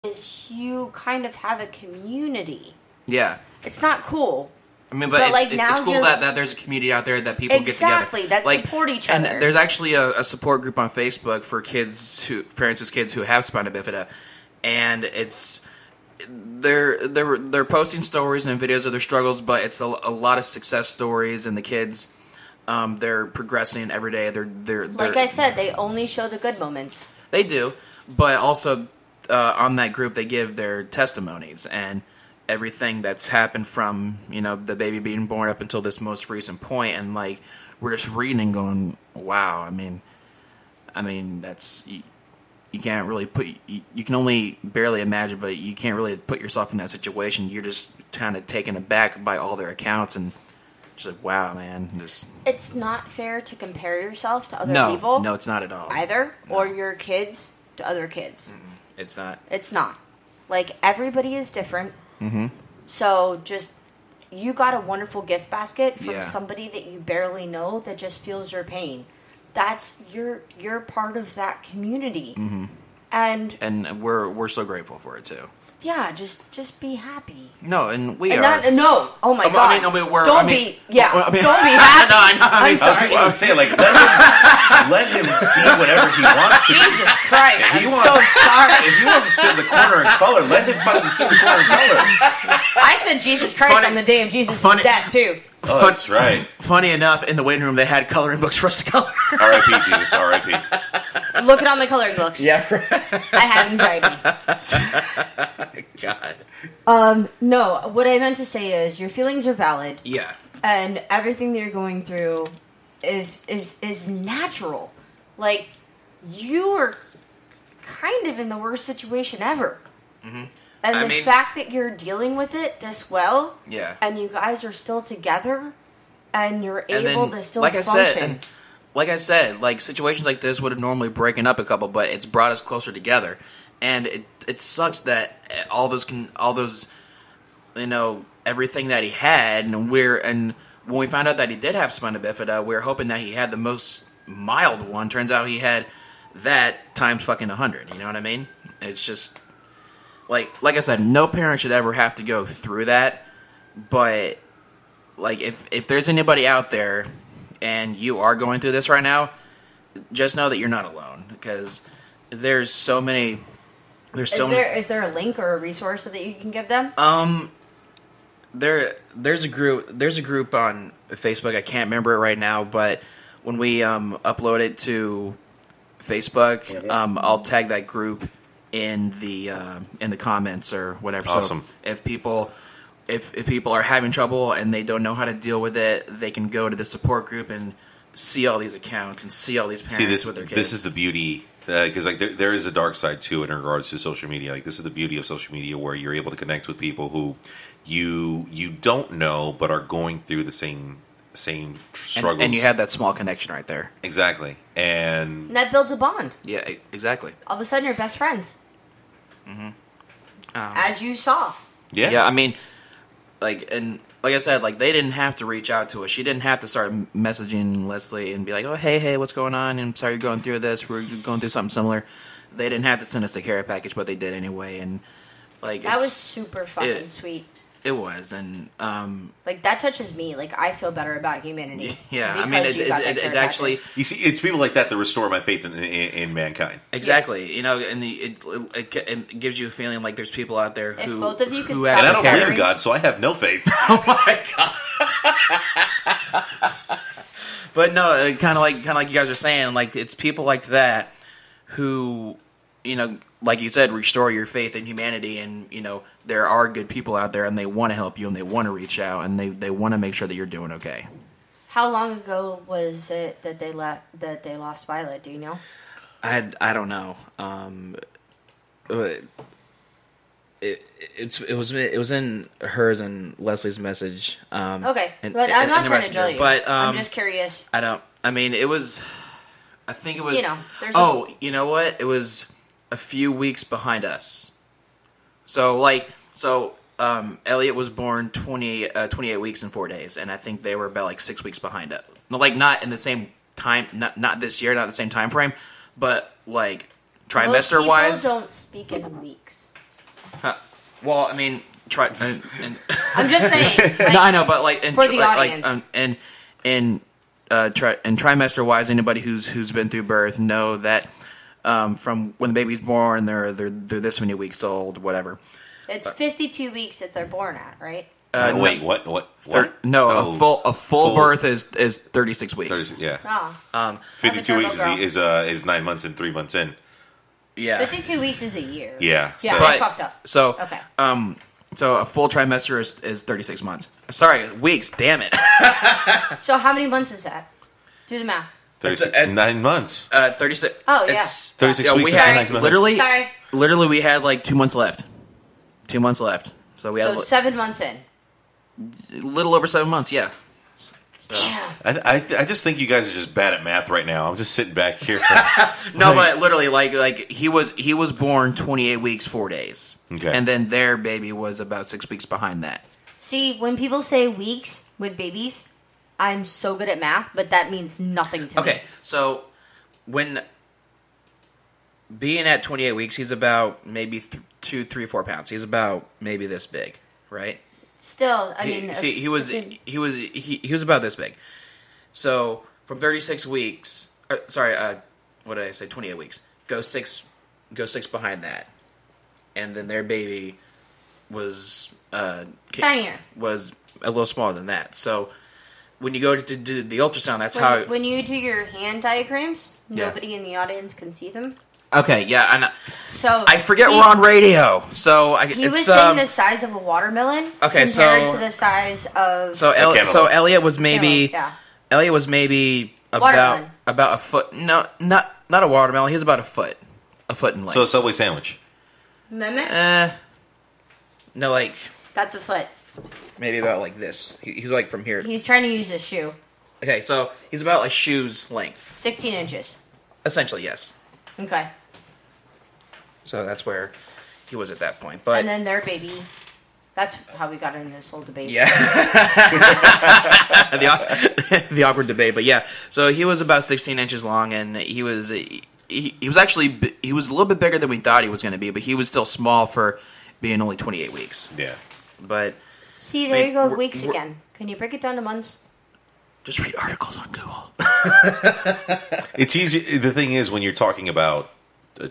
is you kind of have a community. Yeah. It's not cool. I mean, but it's cool that there's a community out there that people get together. Exactly, that support each other. And there's actually a support group on Facebook for parents whose kids who have spina bifida, and they're posting stories and videos of their struggles, but it's a lot of success stories, and the kids, they're progressing every day. They're like I said, they only show the good moments. They do, but also on that group they give their testimonies and everything that's happened from, the baby being born up until this most recent point, and like we're just reading and going, wow. I mean that's you can't really you can only barely imagine, but you can't really put yourself in that situation. You're just kind of taken aback by all their accounts and just like, wow, man. It's not fair to compare yourself to other people. No, it's not at all. Either, or your kids to other kids. Mm-hmm. It's not. It's not. Like, everybody is different. Mm-hmm. So just, you got a wonderful gift basket from Yeah. somebody that you barely know that just feels your pain. That's, you're part of that community. Mm-hmm. And we're so grateful for it too. Yeah, just be happy. No, and we and are. Oh my God. Don't be happy. No, Don't be happy. No, I know. I'm sorry. I was going to say, like, let him be whatever he wants to be. Jesus Christ. If he I'm wants, so sorry. If he wants to sit in the corner and color, let him fucking sit in the corner and color. I said Jesus Christ on the day of Jesus' death, too. Oh, that's right. Funny enough, in the waiting room, they had coloring books for us to color. R.I.P. Jesus, R.I.P. Look at all my coloring books. Yeah. I have anxiety. God. No, what I meant to say is your feelings are valid. Yeah. And everything that you're going through is natural. Like, you are kind of in the worst situation ever. Mm-hmm. And the fact that you're dealing with it this well, yeah, and you guys are still together, and you're able to still function. Like I said, like situations like this would have normally broken up a couple, but it's brought us closer together. And it sucks that all those everything that he had, and when we found out that he did have spina bifida, we were hoping that he had the most mild one. Turns out he had that times fucking 100. You know what I mean? It's just. Like I said, no parent should ever have to go through that. But like if there's anybody out there and you are going through this right now, just know that you're not alone, because there's so many. Is there a link or a resource that you can give them? There's a group on Facebook. I can't remember it right now, but when we upload it to Facebook, I'll tag that group in the comments or whatever. Awesome. So if people are having trouble and they don't know how to deal with it, they can go to the support group and see all these accounts and see all these parents with their kids. This is the beauty, because like there is a dark side too in regards to social media. Like, this is the beauty of social media, where you're able to connect with people who you don't know but are going through the same struggles, and you have that small connection right there. Exactly, and that builds a bond. Yeah, exactly. All of a sudden, you're best friends. Mm-hmm. As you saw. Yeah. Yeah, I mean, like I said, like, they didn't have to reach out to us. She didn't have to start messaging Leslie and be like, "Oh, hey, what's going on? I'm sorry you're going through this. We're going through something similar." They didn't have to send us a care package, but they did anyway. And like, that was super fucking sweet. It was, and like, that touches me. Like, I feel better about humanity. Yeah, I mean, it actually. You see, it's people like that restore my faith in mankind. Exactly, yes. You know, and it gives you a feeling like there's people out there who. If both of you could and I don't believe in God, so I have no faith. Oh my God! But no, kind of like you guys are saying, like, it's people like that who, like you said, restore your faith in humanity, and there are good people out there, and they want to help you, and they want to reach out, and they want to make sure that you're doing okay. How long ago was it that they lost Violet? Do you know? I don't know. It was in hers and Leslie's message. Okay, but I'm not trying to drill you. But I'm just curious. I mean, it was. I think it was. You know what? It was a few weeks behind us. So Elliott was born 28 weeks and 4 days, and I think they were about like 6 weeks behind it. Like, not in the same time, not this year, not the same time frame, but like trimester wise. Most people don't speak in weeks. Well, I mean, try. I'm just saying. Like, no, I know, but like for the audience, trimester wise, anybody who's been through birth know that from when the baby's born, they're this many weeks old, whatever. It's 52 weeks that they're born at, right? Wait, what? A full birth is 36 weeks. 30, yeah. 52 weeks is 9 months and 3 months in. Yeah. 52 weeks is a year. Yeah. Yeah, I fucked up. So, okay. So a full trimester is 36 months. Sorry, weeks. Damn it. So how many months is that? Do the math. 9 months. 36. Oh yeah. It's 36 weeks. We had 9 months. Literally, we had like 2 months left. 2 months left. So we had 7 months in. A little over 7 months. Yeah. Damn. I just think you guys are just bad at math right now. I'm just sitting back here. No, but literally, like he was born 28 weeks 4 days, okay, and then their baby was about 6 weeks behind that. See, when people say weeks with babies, I'm so good at math, but that means nothing to me. Okay, so when being at 28 weeks, he's about maybe 2, 3, 4 pounds. He's about maybe this big, right? Still, I mean, he was about this big. So from 36 weeks, what did I say? 28 weeks. Go six behind that, and then their baby was tinier. Was a little smaller than that. So when you go to do the ultrasound, that's when you do your hand diagrams, nobody in the audience can see them. Okay, yeah, and so I forget we're on radio. So he was saying the size of a watermelon. Okay, compared to the size of Elliott was maybe about a foot. No, not a watermelon. He was about a foot in length. So a Subway sandwich. Mimic? No, like that's a foot. Maybe about like this. He's like from here. He's trying to use a shoe. Okay, so he's about like shoe's length. 16 inches. Essentially, yes. Okay. So that's where he was at that point. But and then their baby. That's how we got into this whole debate. Yeah. the awkward debate. But yeah, so he was about 16 inches long, and he was actually a little bit bigger than we thought he was going to be, but he was still small for being only 28 weeks. Yeah. But see, there you go, weeks again. Can you break it down to months? Just read articles on Google. It's easy. The thing is, when you're talking about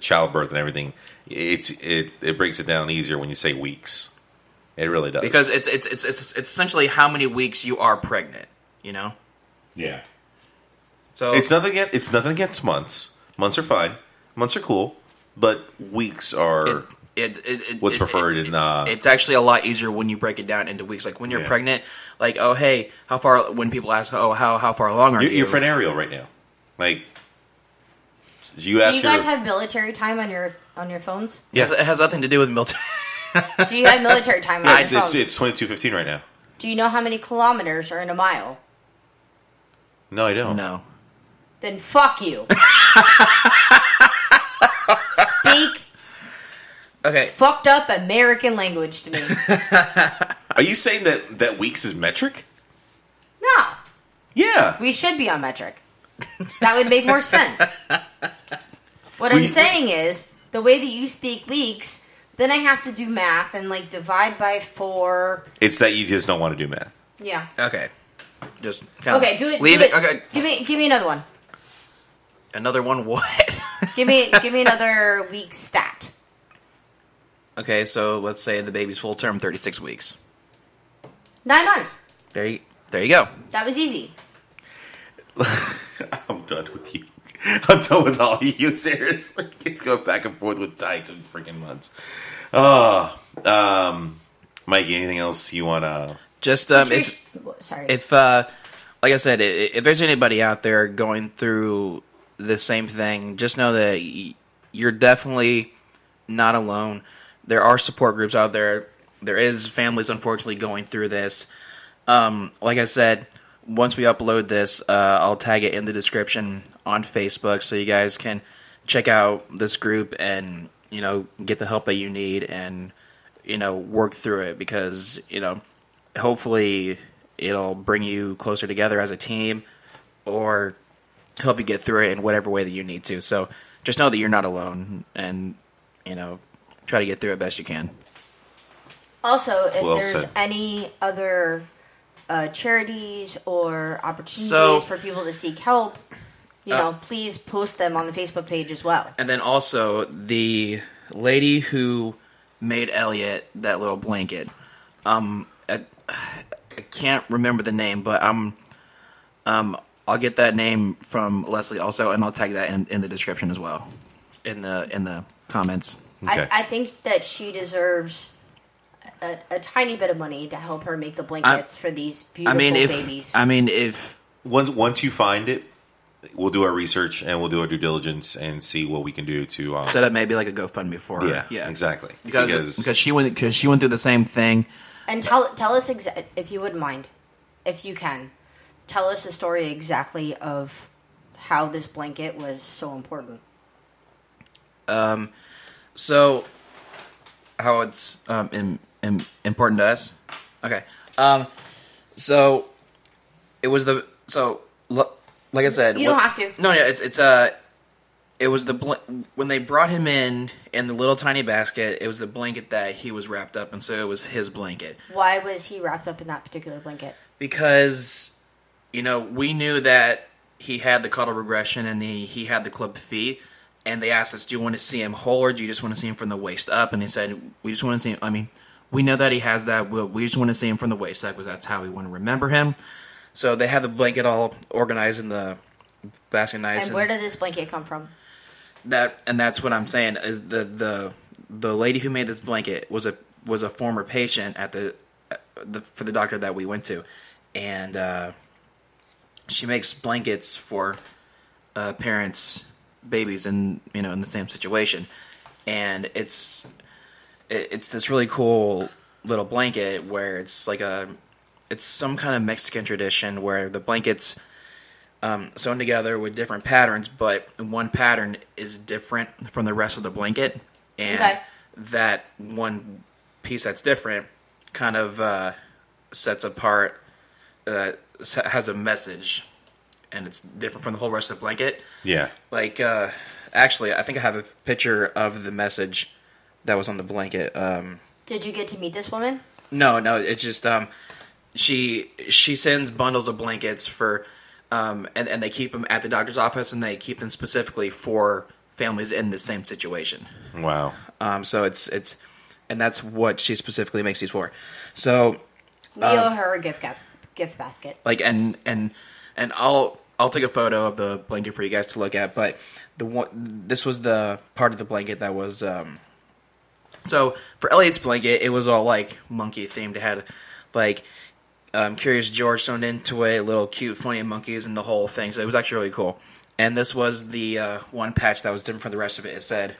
childbirth and everything, it breaks it down easier when you say weeks. It really does, because it's essentially how many weeks you are pregnant. You know. Yeah. So it's nothing against months. Months are fine. Months are cool, but weeks are what's preferred. It's actually a lot easier when you break it down into weeks. Like when you're pregnant, like, oh hey, how far? When people ask, oh how far along are you? Your friend Ariel right now, like. Do you guys have military time on your phones? Yes, it has nothing to do with military. Do you have military time on your phones? It's 22:15 right now. Do you know how many kilometers are in a mile? No, I don't. No. Then fuck you. Speak. Okay. Fucked up American language to me. Are you saying that weeks is metric? No. Yeah. We should be on metric. That would make more sense. What I'm saying is, the way that you speak weeks, then I have to do math and like divide by 4. It's that you just don't want to do math. Yeah. Okay. Just okay. Do it. Leave it. Okay. Give me another one. Another one? What? give me another week stat. Okay, so let's say the baby's full term 36 weeks. 9 months. There you go. That was easy. I'm done with you. I'm done with all of you. Seriously, keep going back and forth with tights and freaking months. Mikey, anything else you want to? Just if like I said, if there's anybody out there going through the same thing, just know that you're definitely not alone. There are support groups out there. There is families, unfortunately, going through this. Like I said. Once we upload this, I'll tag it in the description on Facebook so you guys can check out this group and, get the help that you need and, work through it because, hopefully it'll bring you closer together as a team or help you get through it in whatever way that you need to. So just know that you're not alone and, try to get through it best you can. Also, if there's any other charities or opportunities for people to seek help, please post them on the Facebook page as well. And then also, the lady who made Elliott that little blanket, I can't remember the name, but I'll get that name from Leslie also, and I'll tag that in the description as well, in the comments. Okay. I think that she deserves a tiny bit of money to help her make the blankets for these beautiful babies. If once you find it, we'll do our research and we'll do our due diligence and see what we can do to set up maybe like a GoFundMe for her. Yeah, exactly. Because she went through the same thing. And tell us if you wouldn't mind, if you can, tell us a story exactly of how this blanket was so important. So how it's important to us. Okay. So it was like I said, you don't have to. No, it was when they brought him in the little tiny basket. It was the blanket that he was wrapped up in, so it was his blanket. Why was he wrapped up in that particular blanket? Because we knew that he had the caudal regression and he had the clubbed feet, and they asked us, "Do you want to see him whole, or do you just want to see him from the waist up?" And they said, "We just want to see him." I mean, we know that he has that. We just want to see him from the waist up because that's how we want to remember him. So they had the blanket all organized in the basket, nice. And where did this blanket come from? That's what I'm saying. Is the lady who made this blanket was a former patient at for the doctor that we went to, and she makes blankets for parents, babies, in the same situation, and it's this really cool little blanket where it's like it's some kind of Mexican tradition where the blankets sewn together with different patterns, but one pattern is different from the rest of the blanket, and that one piece that's different kind of sets apart, has a message, and it's different from the whole rest of the blanket. Yeah. Like, actually, I think I have a picture of the message that was on the blanket. Did you get to meet this woman? No, it's just she sends bundles of blankets for and they keep them at the doctor's office, and they keep them specifically for families in the same situation. Wow. So it's and that's what she specifically makes these for. So we owe her a gift basket. Like and I'll take a photo of the blanket for you guys to look at, but this was the part of the blanket that was so for Elliott's blanket, it was all like monkey themed. It had like Curious George sewn into it, little cute funny monkeys and the whole thing. So it was actually really cool. And this was the one patch that was different from the rest of it. It said,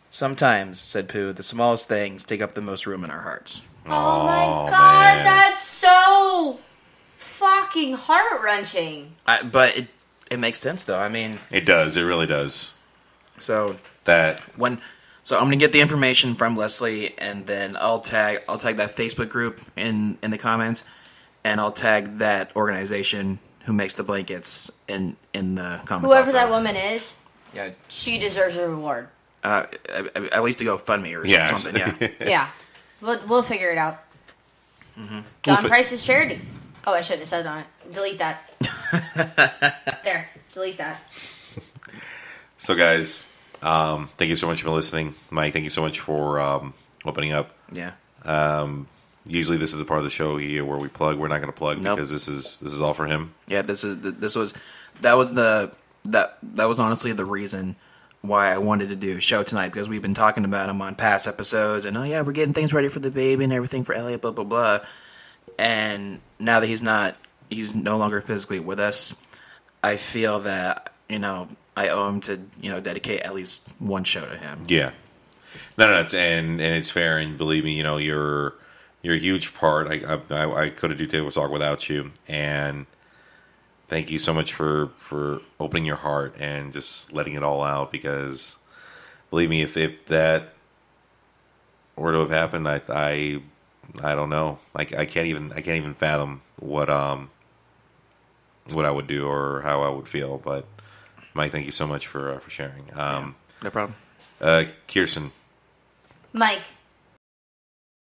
"Sometimes," said Pooh, "the smallest things take up the most room in our hearts." Oh my god, man. That's so fucking heart-wrenching. But it makes sense, though. I mean, it does. It really does. So So I'm gonna get the information from Leslie, and then I'll tag that Facebook group in the comments, and I'll tag that organization who makes the blankets in the comments. Whoever also. That woman is, yeah, she deserves a reward. At least to GoFundMe or something. Yeah, yeah, we'll figure it out. Mm-hmm. John Price's charity. Oh, I shouldn't have said on it. Delete that. There, delete that. So, guys. Thank you so much for listening, Mike. Thank you so much for opening up. Yeah. Usually this is the part of the show here where we plug. We're not going to plug because this is all for him. Yeah. That was honestly the reason why I wanted to do a show tonight, because we've been talking about him on past episodes, and we're getting things ready for the baby and everything for Elliott, blah blah blah. And now that he's no longer physically with us, I feel that I owe him to dedicate at least one show to him. Yeah, no, and it's fair, and believe me, you're a huge part. I couldn't do Table Talk without you, and thank you so much for opening your heart and just letting it all out. Because believe me, if that were to have happened, I don't know. I can't even fathom what I would do or how I would feel, but. Mike, thank you so much for sharing. No problem. Kirsten. Mike,